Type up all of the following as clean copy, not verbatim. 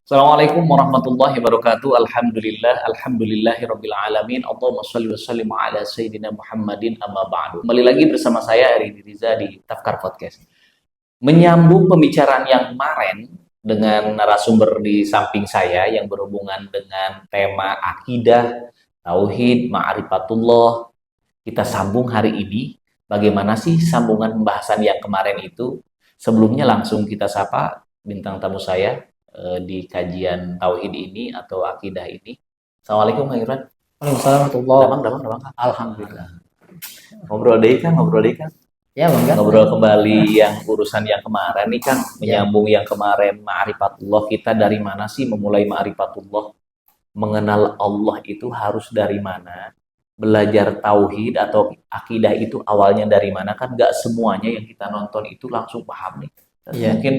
Assalamualaikum warahmatullahi wabarakatuh. Alhamdulillahirabbil alamin. Allahumma shalli wa sallim ala sayyidina Muhammadin amma ba'du. Kembali lagi bersama saya Eri Riza di Tafkar Podcast. Menyambung pembicaraan yang kemarin dengan narasumber di samping saya yang berhubungan dengan tema akidah, tauhid, ma'rifatullah. Kita sambung hari ini. Bagaimana sih sambungan pembahasan yang kemarin itu? Sebelumnya langsung kita sapa bintang tamu saya di kajian tauhid ini atau akidah ini. Assalamualaikum Kang Irfan. Waalaikumsalam warahmatullahi Damang. Alhamdulillah. Ngobrol deh kan. Ya, Bang. Ngobrol kembali yang urusan yang kemarin nih Kang, menyambung yang kemarin ma'rifatullah. Kita dari mana sih memulai ma'rifatullah? Mengenal Allah itu harus dari mana? Belajar tauhid atau akidah itu awalnya dari mana? Kan nggak semuanya yang kita nonton itu langsung paham nih. Dan mungkin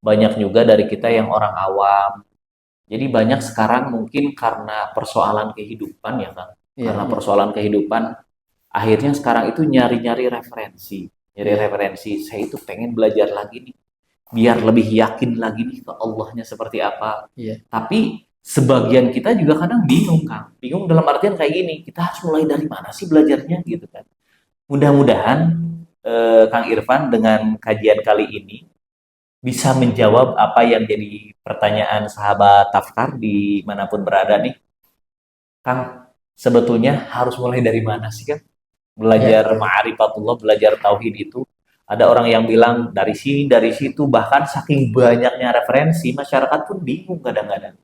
banyak juga dari kita yang orang awam. Jadi banyak sekarang mungkin karena persoalan kehidupan ya Kang. Karena persoalan kehidupan, akhirnya sekarang itu nyari-nyari referensi. Referensi, saya itu pengen belajar lagi nih. Biar lebih yakin lagi nih ke Allahnya seperti apa. Tapi sebagian kita juga kadang bingung Kang. Bingung dalam artian kayak gini, kita harus mulai dari mana sih belajarnya gitu kan. Mudah-mudahan Kang Irfan dengan kajian kali ini bisa menjawab apa yang jadi pertanyaan sahabat Tafkar dimanapun berada nih. Kang, sebetulnya harus mulai dari mana sih Kang? Belajar ma'rifatullah, belajar tauhid itu. Ada orang yang bilang dari sini, dari situ, bahkan saking banyaknya referensi, masyarakat pun bingung kadang-kadang.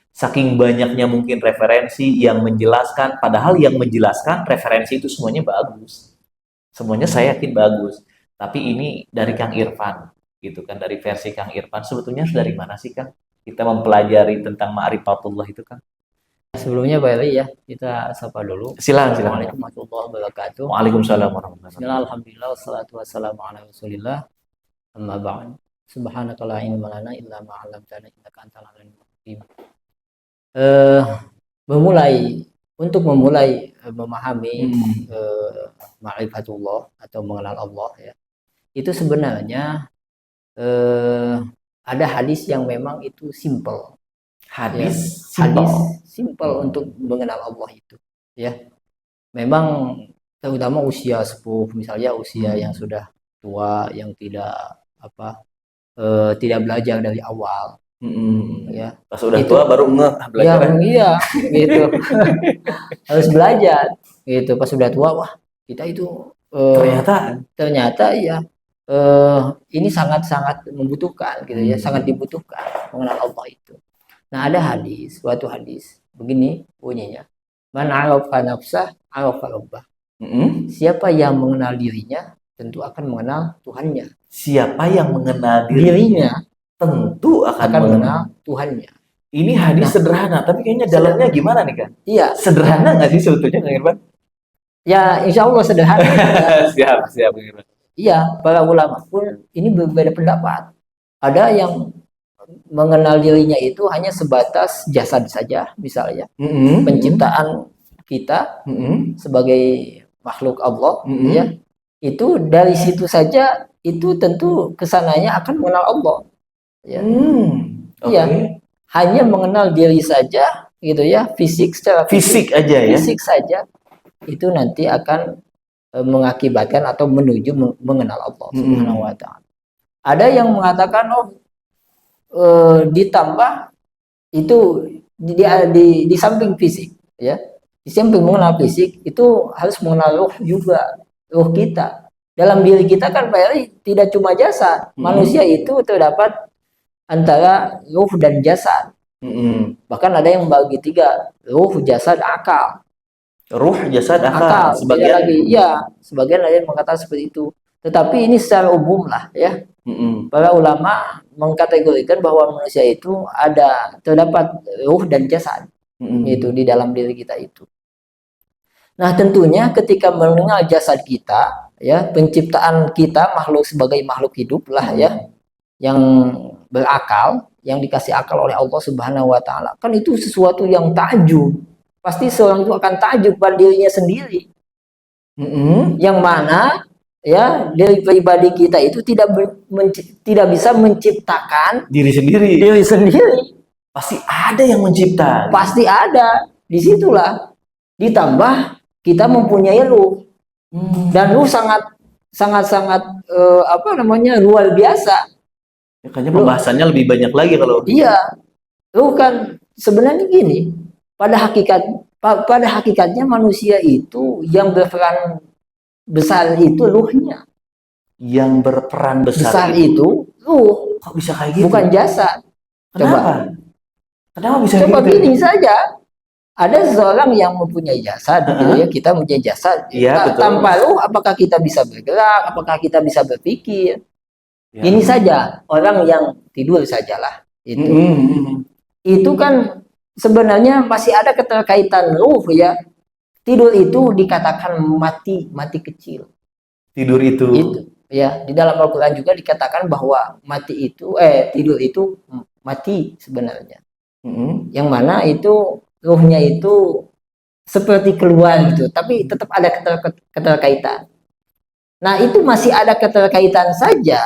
Saking banyaknya mungkin referensi yang menjelaskan, padahal yang menjelaskan referensi itu semuanya bagus. Semuanya saya yakin bagus. Tapi ini dari Kang Irfan. Gitu kan, dari versi Kang Irfan sebetulnya dari mana sih Kang kita mempelajari tentang ma'rifatullah itu Kang? Sebelumnya Pak Eli ya, kita sapa dulu. Silakan. Assalamualaikum warahmatullahi wabarakatuh. Waalaikumsalam warahmatullahi wabarakatuh. Bismillah, alhamdulillah, wassalatu wassalamu ala rasulillah. Amma ba'd. Subhanaka la ilma lana illa ma 'allamtana innaka antal alimul hakim. Untuk memulai memahami ma'rifatullah atau mengenal Allah ya. Itu sebenarnya ada hadis yang memang itu simple. Hadis simple untuk mengenal Allah itu ya. Memang terutama usia sepuh, misalnya usia yang sudah tua, yang tidak tidak belajar dari awal. Ya. Pas udah tua baru belajar. Iya, gitu. Harus belajar gitu. Pas sudah tua, wah, kita itu ternyata ya ini sangat-sangat membutuhkan gitu ya, sangat dibutuhkan mengenal Allah itu. Nah, ada suatu hadis begini bunyinya. Man 'arafa nafsah 'arafa rabbah. Siapa yang mengenal dirinya tentu akan mengenal Tuhannya. Siapa yang mengenal dirinya tentu akan mengenal Tuhannya. Ini hadis sederhana, tapi kayaknya dalamnya gimana nih Kan? Iya. Sederhana nggak sih sebetulnya Kang Irfan? Ya, insya Allah sederhana. siap Kang Irfan. Iya, para ulama pun ini berbeda pendapat. Ada yang mengenal dirinya itu hanya sebatas jasad saja, misalnya. Penciptaan kita sebagai makhluk Allah, ya. Itu dari situ saja, itu tentu kesananya akan mengenal Allah. Ya. Iya. Hanya mengenal diri saja, gitu ya, secara fisik aja ya. Fisik saja, itu nanti akan mengakibatkan atau menuju mengenal Allah Subhanahu wa ta'ala. Ada yang mengatakan ditambah itu di samping fisik ya. Di samping mengenal fisik itu harus mengenal ruh juga, ruh kita. Dalam diri kita kan Pak Eri tidak cuma jasad. Manusia itu terdapat antara ruh dan jasad. Bahkan ada yang bagi tiga, ruh, jasad, akal. Ruh, jasad, akal. Sebagian ada yang mengatakan seperti itu. Tetapi ini secara umum lah ya. Para ulama mengkategorikan bahwa manusia itu terdapat ruh dan jasad itu di dalam diri kita itu. Nah, tentunya ketika mengenal jasad kita ya, penciptaan kita sebagai makhluk hidup lah ya, yang berakal, yang dikasih akal oleh Allah Subhanahu wa ta'ala. Kan itu sesuatu yang takjub. Pasti seorang itu akan takjub pada dirinya sendiri. Yang mana ya dari pribadi kita itu tidak bisa menciptakan diri sendiri. Pasti ada yang mencipta. Pasti ada. Disitulah ditambah kita mempunyai ruh, dan ruh sangat apa namanya, luar biasa. Ya, kayaknya pembahasannya lebih banyak lagi kalau. Iya, ruh kan sebenarnya gini. Pada hakikatnya manusia itu yang berperan besar itu ruhnya. Yang berperan besar itu ruh. Kok bisa kayak gitu? Bukan jasad. Kenapa? Kenapa bisa Coba gitu? gini saja. Ada seseorang yang mempunyai jasad, gitu ya. Kita mempunyai jasad. Iya, betul. Tanpa ruh, apakah kita bisa bergerak? Apakah kita bisa berpikir? Ya. Ini saja orang yang tidur sajalah. Itu kan sebenarnya masih ada keterkaitan ruh ya. Tidur itu dikatakan mati kecil. Tidur itu. Ya, di dalam Al-Qur'an juga dikatakan bahwa tidur itu mati sebenarnya. Yang mana itu ruhnya itu seperti keluar gitu, tapi tetap ada keterkaitan. Nah, itu masih ada keterkaitan saja.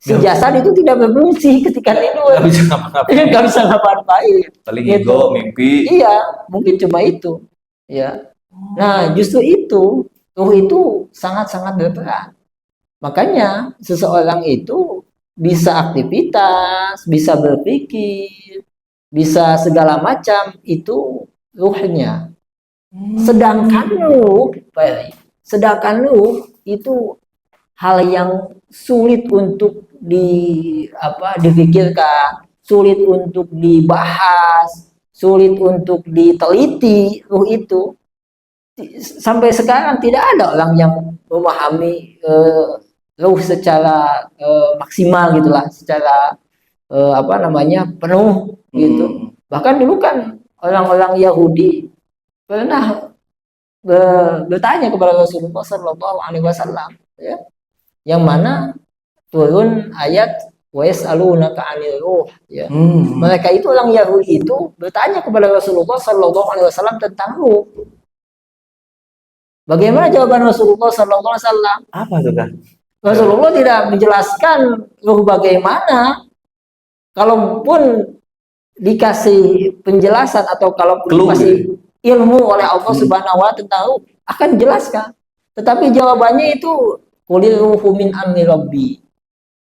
Si jasad itu tidak berfungsi ketika tidur. Nggak bisa ngapa-ngapain. Nggak bisa ngapa-ngapain. Paling ego, mimpi. Iya, mungkin cuma itu. Ya. Nah, justru itu, ruh itu sangat-sangat berperan. Makanya seseorang itu bisa aktivitas, bisa berpikir, bisa segala macam, itu ruhnya. Sedangkan ruh itu hal yang sulit untuk dipikirkan, sulit untuk dibahas, sulit untuk diteliti. Ruh itu sampai sekarang tidak ada orang yang memahami ruh secara maksimal gitulah, secara penuh gitu. Bahkan dulu kan orang-orang Yahudi pernah bertanya kepada Rasulullah Shallallahu Alaihi Wasallam, ya, yang mana turun ayat wa yas'alunaka 'anil ruh, ya. Mereka itu, orang Yahudi itu, bertanya kepada Rasulullah Shallallahu Alaihi Wasallam tentang ruh. Bagaimana jawaban Rasulullah Shallallahu Alaihi Wasallam? Apa itu kan? Rasulullah tidak menjelaskan ruh bagaimana. Kalaupun dikasih penjelasan atau kalaupun dikasih ilmu oleh Allah Subhanahu wa Ta'ala tentang ruh, akan dijelaskan. Tetapi jawabannya itu qul ruhu min amri rabbi.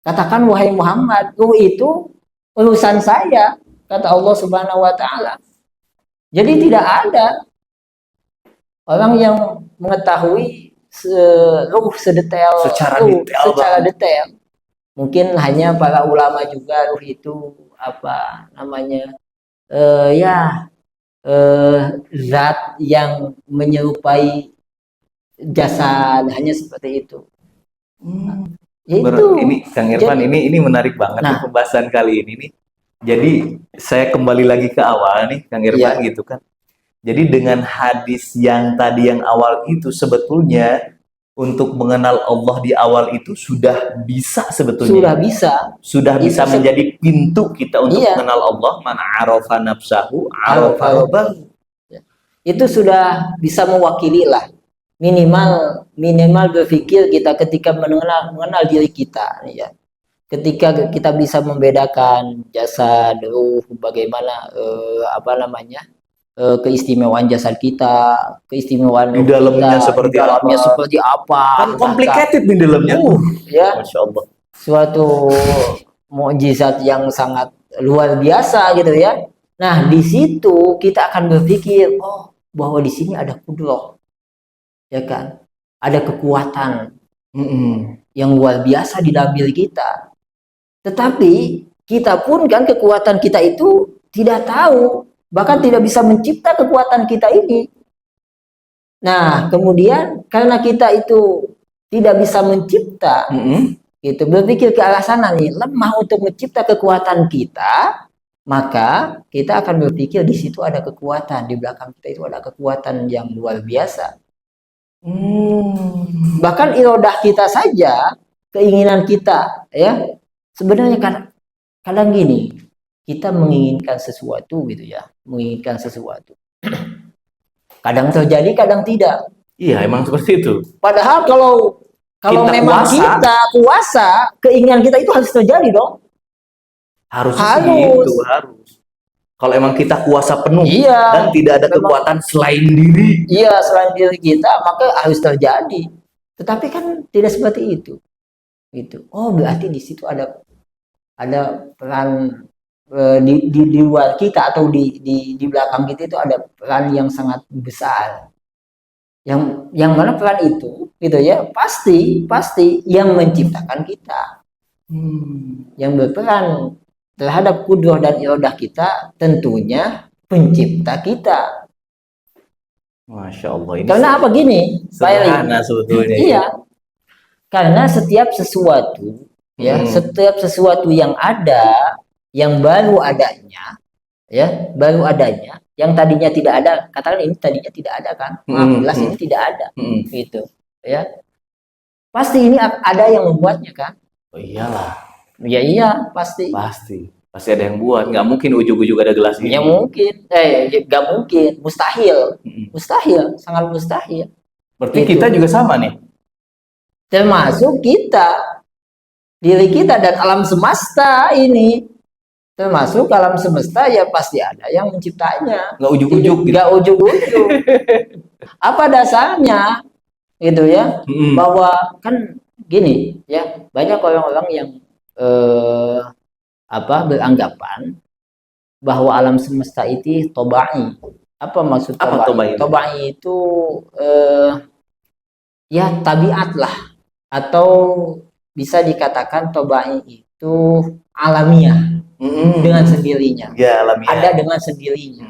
Katakan wahai Muhammad, ruh itu urusan saya, kata Allah Subhanahu wa Ta'ala. Jadi tidak ada orang yang mengetahui ruh secara detail. Mungkin hanya para ulama juga ruh itu zat yang menyerupai jasad, hanya seperti itu. Ini Kang Irfan, ini menarik banget nih pembahasan kali ini nih. Jadi saya kembali lagi ke awal nih Kang Irfan, gitu kan. Jadi dengan hadis yang tadi yang awal itu, sebetulnya untuk mengenal Allah di awal itu sudah bisa sebetulnya. Sudah bisa menjadi pintu kita untuk mengenal Allah. Man arafa nafsahu arafa rabbahu. Itu sudah bisa mewakili lah. Minimal berpikir kita ketika mengenal diri kita, ya. Ketika kita bisa membedakan jasad, ruh, bagaimana keistimewaan jasad kita, keistimewaan di dalamnya seperti apa. Kan complicated di dalamnya. Ya. Masya Allah. Suatu mukjizat yang sangat luar biasa gitu ya. Nah, di situ kita akan berpikir, bahwa di sini ada kudrah. Ya kan? Ada kekuatan yang luar biasa di dalam diri kita. Tetapi kita pun kan kekuatan kita itu tidak tahu, bahkan tidak bisa mencipta kekuatan kita ini. Nah, kemudian karena kita itu tidak bisa mencipta, gitu, berpikir ke arah sana nih, lemah untuk mencipta kekuatan kita, maka kita akan berpikir di situ ada kekuatan, di belakang kita itu ada kekuatan yang luar biasa. Bahkan irodah kita saja, keinginan kita, ya, sebenarnya kan kadang gini, kita menginginkan sesuatu gitu ya, menginginkan sesuatu. Kadang terjadi, kadang tidak. Iya, emang seperti itu. Padahal kalau memang kita puasa, keinginan kita itu harus terjadi dong. Harus. Kalau emang kita kuasa penuh Iya, dan tidak ada memang. kekuatan selain diri. Iya, selain diri kita maka harus terjadi. Tetapi kan tidak seperti itu. Gitu. Oh, berarti di situ ada peran di luar kita atau di belakang kita itu ada peran yang sangat besar. Yang mana peran itu gitu ya, pasti yang menciptakan kita. Yang berperan terhadap kudrah dan iradah kita tentunya pencipta kita. Masya Allah, ini Karena apa gini, Pak Eli? sederhana sebetulnya. Iya. Karena setiap sesuatu ya, setiap sesuatu yang ada, yang baru adanya, ya, baru adanya, yang tadinya tidak ada, katakan ini tadinya tidak ada kan, jelas ini tidak ada, gitu, ya. Pasti ini ada yang membuatnya kan? Oh iyalah. Ya iya, pasti. Pasti ada yang buat. Nggak mungkin ujug-ujug ada gelas ini. Ya mungkin, nggak mungkin, mustahil, mustahil, sangat mustahil. Berarti Gitu. kita juga sama nih. Termasuk kita, diri kita dan alam semesta ini. Termasuk alam semesta ya pasti ada yang menciptanya. Nggak ujug-ujug gitu. Nggak ujug-ujug. Apa dasarnya? Gitu ya. Bahwa kan gini ya, banyak orang-orang yang beranggapan bahwa alam semesta itu tobai. Apa maksud tobai? Apa tobai? Tobai itu ya tabiat lah, atau bisa dikatakan tobai itu alamiah. Dengan sendirinya. Ya, alamiah. Ada dengan sendirinya.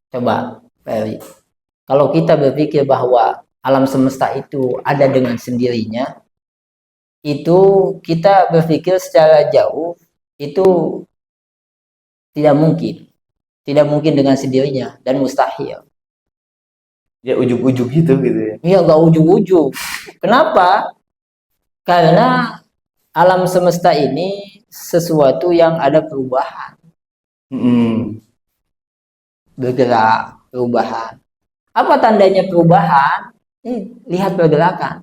Coba, Ferry. Kalau kita berpikir bahwa alam semesta itu ada dengan sendirinya, itu kita berpikir secara jauh, itu tidak mungkin. Tidak mungkin dengan sendirinya dan mustahil. Ya ujug-ujug gitu ya. Iya, nggak ujug-ujug. Kenapa? Karena alam semesta ini sesuatu yang ada perubahan, bergerak, perubahan. Apa tandanya perubahan? Lihat pergerakan.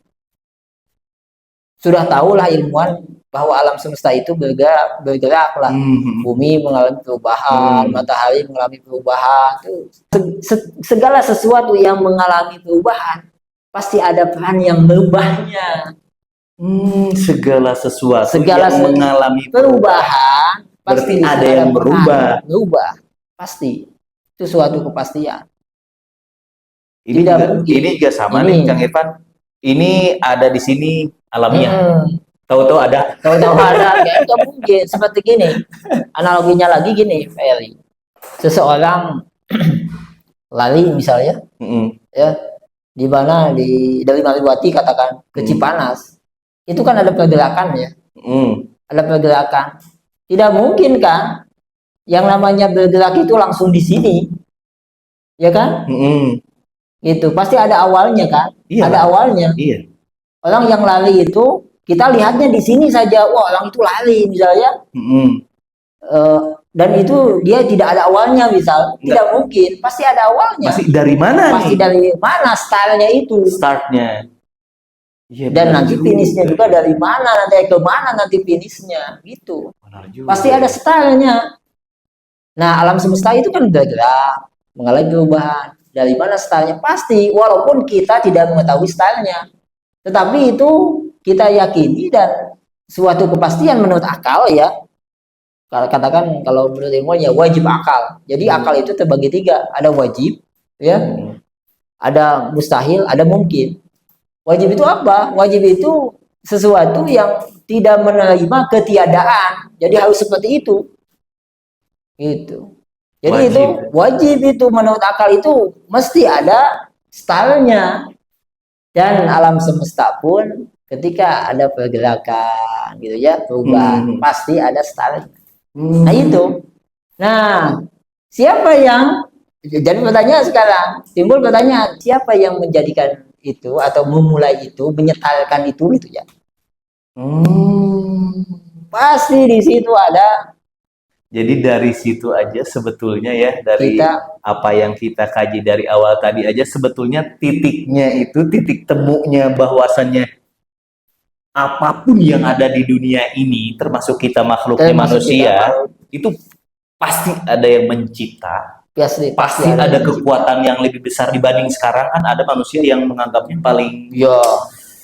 Sudah tahulah ilmuwan bahwa alam semesta itu bergerak lah. Bumi mengalami perubahan, matahari mengalami perubahan. Segala sesuatu yang mengalami perubahan pasti ada peran yang merubahnya. Segala sesuatu yang mengalami perubahan pasti ada yang berubah. Pasti itu suatu kepastian. Ini juga sama nih Kang Irfan. Ini ada di sini alamiah. Tahu-tahu ada. Nggak mungkin. Seperti gini, analoginya lagi gini, Feli. Seseorang lari misalnya, ya, di mana dari Maliwati katakan ke Cipanas. Itu kan ada pergerakan ya, ada pergerakan. Tidak mungkin kan, yang namanya bergerak itu langsung di sini, ya kan? Gitu, pasti ada awalnya kan? Iya, ada awalnya. Iya. Orang yang lari itu kita lihatnya di sini saja, wah orang itu lari misalnya, dan itu dia tidak ada awalnya misal, tidak mungkin, pasti ada awalnya. Pasti dari mana? Pasti dari mana stylenya itu? Startnya. Ya, dan nanti finishnya juga dari mana, nanti ke mana nanti finishnya gitu. Pasti ada stylenya. Nah, alam semesta itu kan bergerak, mengalami perubahan. Dari mana stylenya? Pasti, walaupun kita tidak mengetahui stylenya, tetapi itu kita yakini dan suatu kepastian menurut akal ya. Katakan kalau menurut ilmuwan ya wajib akal. Jadi akal itu terbagi tiga, ada wajib, ya, ada mustahil, ada mungkin. Wajib itu apa? Wajib itu sesuatu yang tidak menerima ketiadaan. Jadi harus seperti itu. Gitu. Jadi wajib. Itu wajib itu menurut akal itu mesti ada stylenya. Dan alam semesta pun ketika ada pergerakan gitu ya, perubahan, pasti ada stylenya. Nah itu. Nah, siapa yang jadi pertanyaan sekarang, timbul pertanyaan, siapa yang menjadikan itu atau memulai itu, menyetalkan itu gitu ya. Pasti di situ ada. Jadi dari situ aja sebetulnya ya, dari apa yang kita kaji dari awal tadi aja sebetulnya titiknya itu, titik temunya bahwasannya apapun yang ada di dunia ini termasuk kita makhluknya manusia itu pasti ada yang mencipta, pasti ada yang kekuatan yang lebih besar dibanding sekarang. Kan ada manusia yang menganggapnya paling ya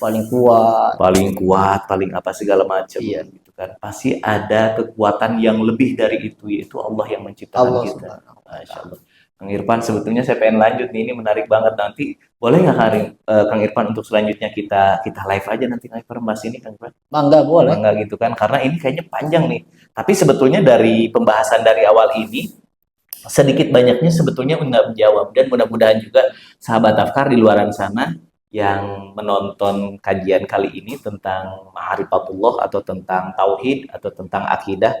paling kuat. paling apa segala macam, Iya. gitu kan. Pasti ada kekuatan yang lebih dari itu, yaitu Allah yang menciptakan Allah kita. Subhanahu wa Masya ta'ala. Allah. Kang Irfan, sebetulnya saya pengen lanjut nih, ini menarik banget. Nanti boleh nggak Kang Irfan untuk selanjutnya kita live aja nanti Kang Irfan bahas ini, Kang Irfan? Mangga boleh. Mangga gitu kan, karena ini kayaknya panjang nih. Tapi sebetulnya dari pembahasan dari awal ini, sedikit banyaknya sebetulnya udah menjawab, dan mudah-mudahan juga sahabat Afkar di luaran sana yang menonton kajian kali ini tentang ma'rifatullah atau tentang tauhid atau tentang akidah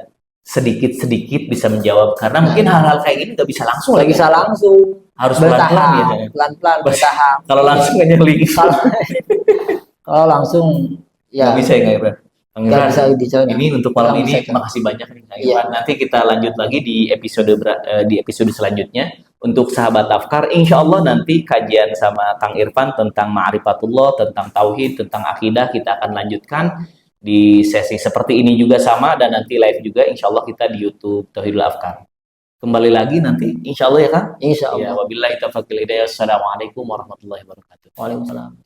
sedikit-sedikit bisa menjawab, karena mungkin hal-hal kayak gini nggak bisa langsung Nggak lagi, bisa langsung, harus pelan-pelan ya. pelan-pelan bertahap. Kalau langsung aja link Kalau kalau langsung ya nggak bisa ya Kang Irfan. Kang nggak Irfan, bisa dicoba. ini untuk malam Nggak ini bisa, Kang. makasih banyak nih Kang Iya. Irfan. Nanti kita lanjut lagi di episode selanjutnya. Untuk sahabat Afkar, insya Allah nanti kajian sama Kang Irfan tentang ma'rifatullah, tentang tauhid, tentang akidah kita akan lanjutkan di sesi seperti ini juga sama, dan nanti live juga insya Allah kita di YouTube Tauhidul Afkar. Kembali lagi nanti insya Allah ya Kang. Insya Ya, Allah. wabillahi taufiq wal hidayah. Assalamualaikum warahmatullahi wabarakatuh. Waalaikumsalam.